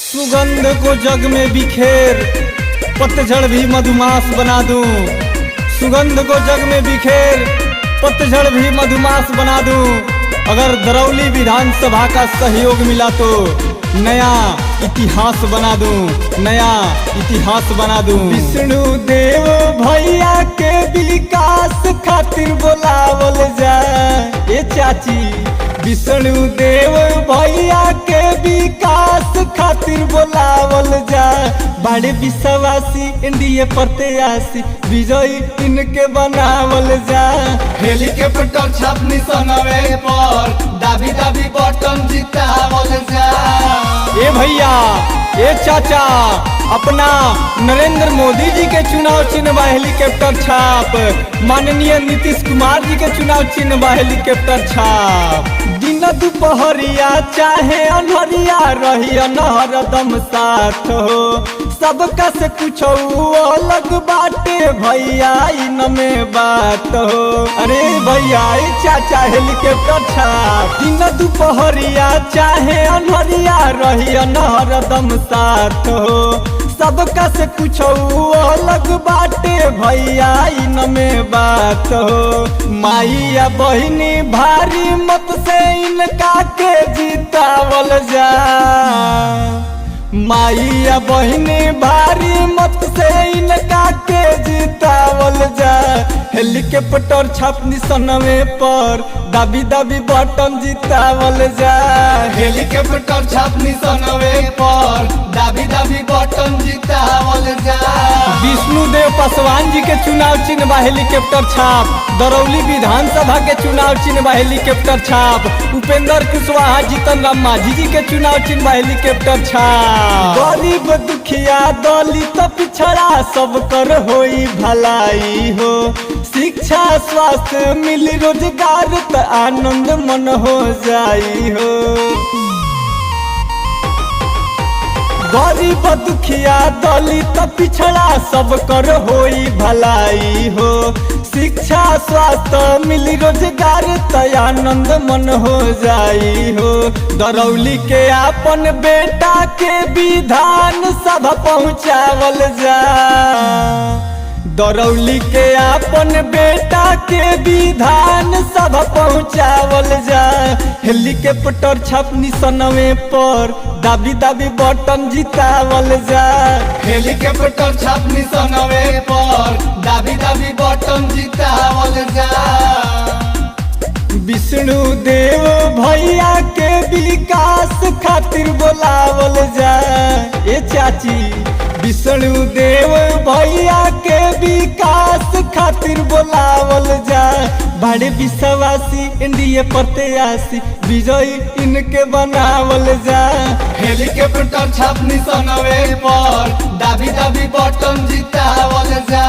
सुगंध को जग में बिखेर, पतझड़ भी मधुमास बना दूं। सुगंध को जग में बिखेर, पतझड़ भी मधुमास बना दूं। अगर दरौली विधानसभा का सहयोग मिला तो नया इतिहास बना दूं, नया इतिहास बना दूं। विष्णु देव भैया के विकास खातिर बोलावल जाए। ए चाची, विष्णु देव भैया के विकास खातिर बोलावल जाए। बड़े विश्वासी इंडिया प्रत्याशी विजयी इनके बनावल जाए। हेलीकॉप्टर छापनी सनवे पर दाबी दाबी बटन जितावल जाए। ए भैया, ए चाचा, अपना नरेंद्र मोदी जी के चुनाव चिन्ह बा हेलीकॉप्टर छाप। माननीय नीतीश कुमार जी के चुनाव चिन्ह बा हेलीकॉप्टर छाप। दिन दोपहरिया चाहे अनहरिया रही हरदम साथ हो। सबका से कुछ अलग बाटे भैया इन में बात हो। अरे भैया, ए चाचा, हेलीकॉप्टर छाप। दिन दोपहरिया चाहे अनहरिया रही हरदम साथ हो। सबका से कुछ अलग बाटे भैया इन में बात हो। माइया बहिनी भारी मत से इनका के जीतावल जा। माइया बहिनी भारी मत से इनका के जीतावल जा। हेलीकॉप्टर छाप निशानवे पर दाबी दाबी बटन जितावल जा। हेलीकॉप्टर छाप निशानवे पर दाबी दाबी बटन जितावल जा। विष्णु देव पासवान जी के चुनाव चिन्ह बा हेलीकॉप्टर छाप। दरौली विधानसभा के चुनाव चिन्ह बा हेलीकॉप्टर छाप। उपेंद्र कुशवाहा जीतन राम मांझी जी के चुनाव चिन्ह बा हेलीकॉप्टर छाप। गरीब दुखिया दलित पिछड़ा सब कर होई भलाई हो। शिक्षा स्वास्थ्य मिली रोजगार त आनंद मन हो जाई हो। गरीब दुखिया दलित पिछड़ा सब कर होई भलाई हो। शिक्षा स्वास्थ्य मिली रोजगार त आनंद मन हो जाई हो। दरौली के आपन बेटा के विधान सभा पहुँचावल जा। दरौली के आपन बेटा के विधान सभा पहुँचावल जा। हेलीकॉप्टर छाप निशानवे पर दाबी दाबी बटन जितावल जा। हेलीकॉप्टर छाप निशानवे पर दाबी दाबी बटन जितावल जा। विष्णु देव भैया के विकास खातिर बोलावल जा। ए चाची, विष्णु देव भैया के विकास खातिर बोलावल जा। बड़े विश्वासी इंडिया प्रत्याशी विजयी इनके बनावल जा। हेलीकॉप्टर छाप निशानवे पर दाबी दाबी बटन जितावल जा।